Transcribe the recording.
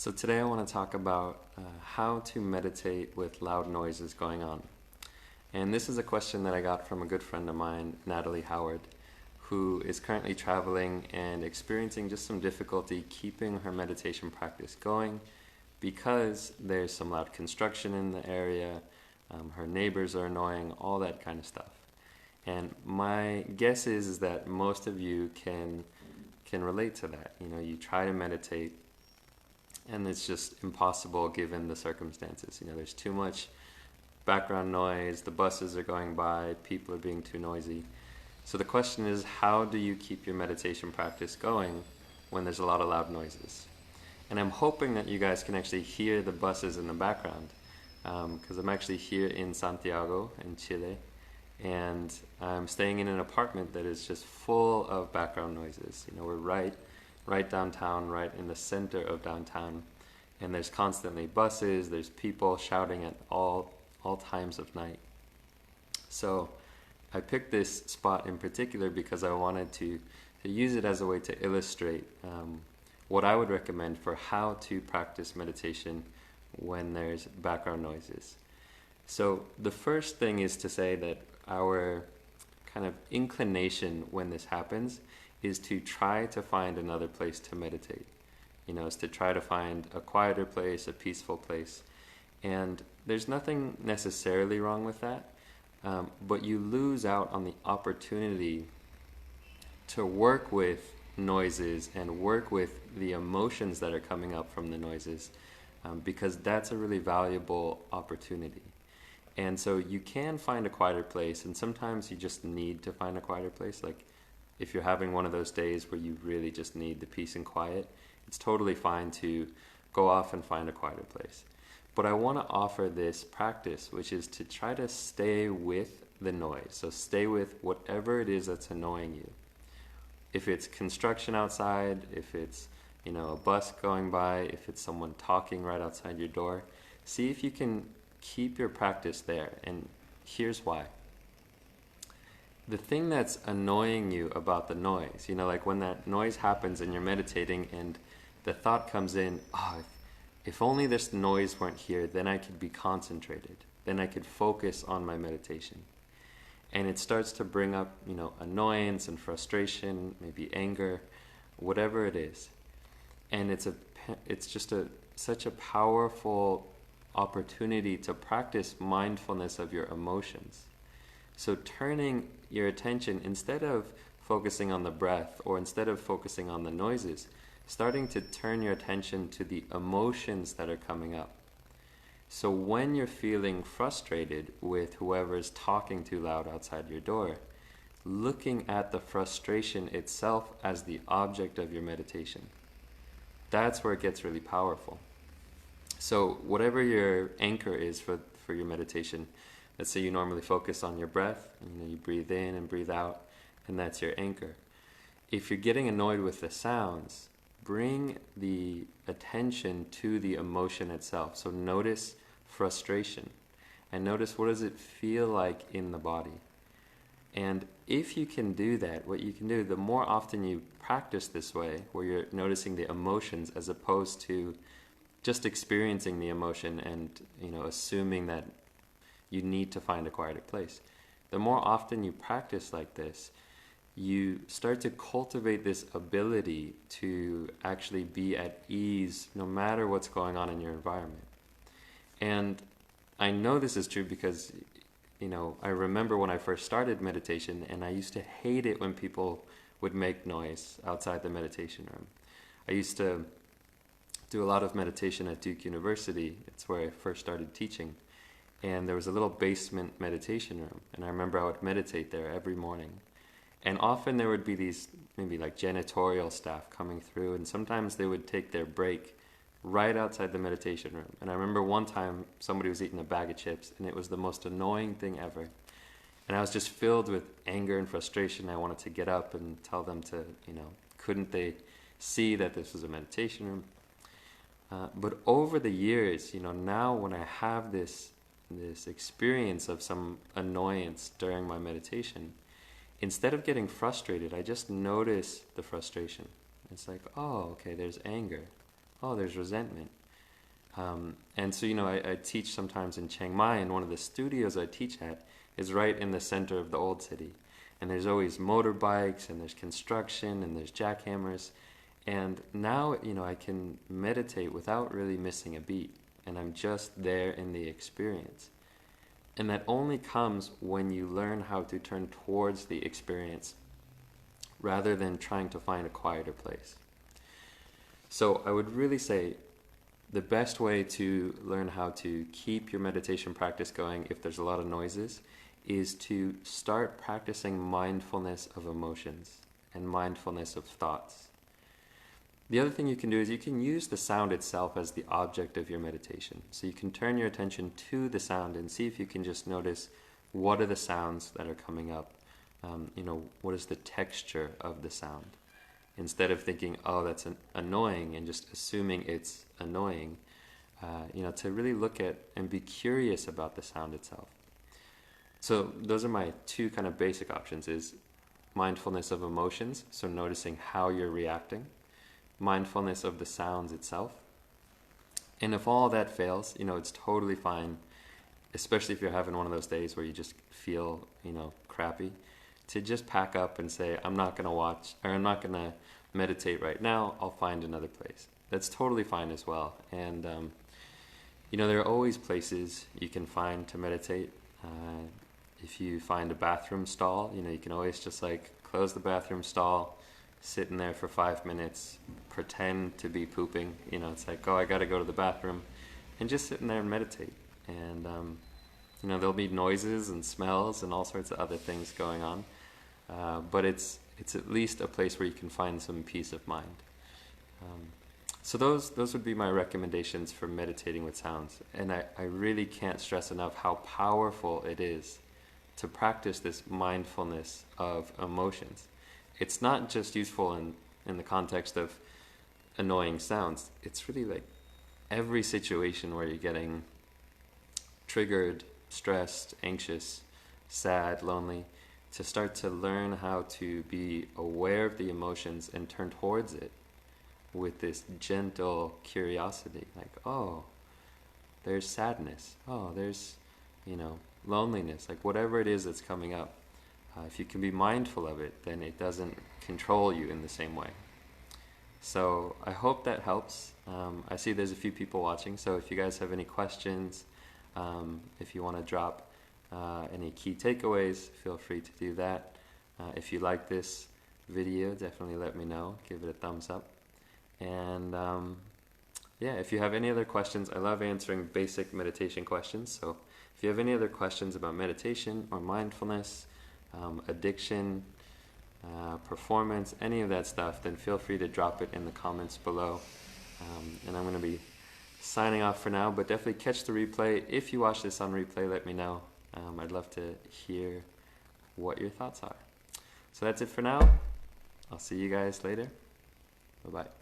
So today I want to talk about how to meditate with loud noises going on. And this is a question that I got from a good friend of mine, Natalie Howard, who is currently traveling and experiencing just some difficulty keeping her meditation practice going because there's some loud construction in the area, her neighbors are annoying, all that kind of stuff. And my guess is that most of you can relate to that. You know, you try to meditate and it's just impossible given the circumstances. You know, there's too much background noise, the buses are going by, people are being too noisy. So the question is, how do you keep your meditation practice going when there's a lot of loud noises? And I'm hoping that you guys can actually hear the buses in the background, because I'm actually here in Santiago, in Chile, and I'm staying in an apartment that is just full of background noises. You know, we're right downtown, right in the center of downtown, and there's constantly buses, there's people shouting at all times of night. So I picked this spot in particular because I wanted to use it as a way to illustrate what I would recommend for how to practice meditation when there's background noises. So the first thing is to say that our kind of inclination when this happens is to try to find another place to meditate. You know, is to try to find a quieter place, a peaceful place. And there's nothing necessarily wrong with that, but you lose out on the opportunity to work with noises and work with the emotions that are coming up from the noises, because that's a really valuable opportunity. And so you can find a quieter place, and sometimes you just need to find a quieter place. Like if you're having one of those days where you really just need the peace and quiet, it's totally fine to go off and find a quieter place. But I want to offer this practice, which is to try to stay with the noise. So stay with whatever it is that's annoying you. If it's construction outside, if it's, you know, a bus going by, if it's someone talking right outside your door, see if you can keep your practice there. And here's why. The thing that's annoying you about the noise, you know, like when that noise happens and you're meditating and the thought comes in, oh, if only this noise weren't here, then I could be concentrated. Then I could focus on my meditation. And it starts to bring up, you know, annoyance and frustration, maybe anger, whatever it is. And it's just such a powerful opportunity to practice mindfulness of your emotions. So turning your attention, instead of focusing on the breath or instead of focusing on the noises, starting to turn your attention to the emotions that are coming up. So when you're feeling frustrated with whoever's talking too loud outside your door, looking at the frustration itself as the object of your meditation. That's where it gets really powerful. So whatever your anchor is for your meditation, let's say you normally focus on your breath, you know, you breathe in and breathe out, and that's your anchor. If you're getting annoyed with the sounds, bring the attention to the emotion itself. So notice frustration and notice what does it feel like in the body. And if you can do that, what you can do, the more often you practice this way, where you're noticing the emotions as opposed to just experiencing the emotion and, you know, assuming that you need to find a quieter place. The more often you practice like this, you start to cultivate this ability to actually be at ease no matter what's going on in your environment. And I know this is true because, you know, I remember when I first started meditation and I used to hate it when people would make noise outside the meditation room. I used to do a lot of meditation at Duke University. It's where I first started teaching. And there was a little basement meditation room. And I remember I would meditate there every morning. And often there would be these maybe like janitorial staff coming through, and sometimes they would take their break right outside the meditation room. And I remember one time somebody was eating a bag of chips, and it was the most annoying thing ever. And I was just filled with anger and frustration. I wanted to get up and tell them to, you know, couldn't they see that this was a meditation room? But over the years, you know, now when I have this experience of some annoyance during my meditation, instead of getting frustrated, I just notice the frustration. It's like, oh, okay, there's anger. oh, there's resentment. And so, I teach sometimes in Chiang Mai, and one of the studios I teach at is right in the center of the old city. And there's always motorbikes, and there's construction, and there's jackhammers. And now, I can meditate without really missing a beat. And I'm just there in the experience. And that only comes when you learn how to turn towards the experience rather than trying to find a quieter place. So I would really say the best way to learn how to keep your meditation practice going if there's a lot of noises is to start practicing mindfulness of emotions and mindfulness of thoughts. The other thing you can do is you can use the sound itself as the object of your meditation. So you can turn your attention to the sound and see if you can just notice what are the sounds that are coming up. What is the texture of the sound? Instead of thinking, oh, that's annoying, and just assuming it's annoying, to really look at and be curious about the sound itself. So those are my two kind of basic options, is mindfulness of emotions, so noticing how you're reacting, mindfulness of the sounds itself. And if all that fails, it's totally fine, especially if you're having one of those days where you just feel, crappy, to just pack up and say, I'm not going to meditate right now, I'll find another place. That's totally fine as well. And, there are always places you can find to meditate. If you find a bathroom stall, you can always just close the bathroom stall, sit in there for 5 minutes, pretend to be pooping. It's like, oh, I got to go to the bathroom, and just sit in there and meditate. And, there'll be noises and smells and all sorts of other things going on. But it's at least a place where you can find some peace of mind. So those would be my recommendations for meditating with sounds. And I really can't stress enough how powerful it is to practice this mindfulness of emotions. It's not just useful in the context of annoying sounds. It's really every situation where you're getting triggered, stressed, anxious, sad, lonely, to start to learn how to be aware of the emotions and turn towards it with this gentle curiosity. Oh, there's sadness. Oh, there's, loneliness. Whatever it is that's coming up. If you can be mindful of it, then it doesn't control you in the same way. So I hope that helps. I see there's a few people watching, so if you guys have any questions, if you want to drop any key takeaways, feel free to do that. If you like this video, definitely let me know. Give it a thumbs up. And if you have any other questions, I love answering basic meditation questions. So if you have any other questions about meditation or mindfulness, addiction, performance, any of that stuff, then feel free to drop it in the comments below. And I'm going to be signing off for now, but definitely catch the replay. If you watch this on replay, let me know. I'd love to hear what your thoughts are. So that's it for now. I'll see you guys later. Bye-bye.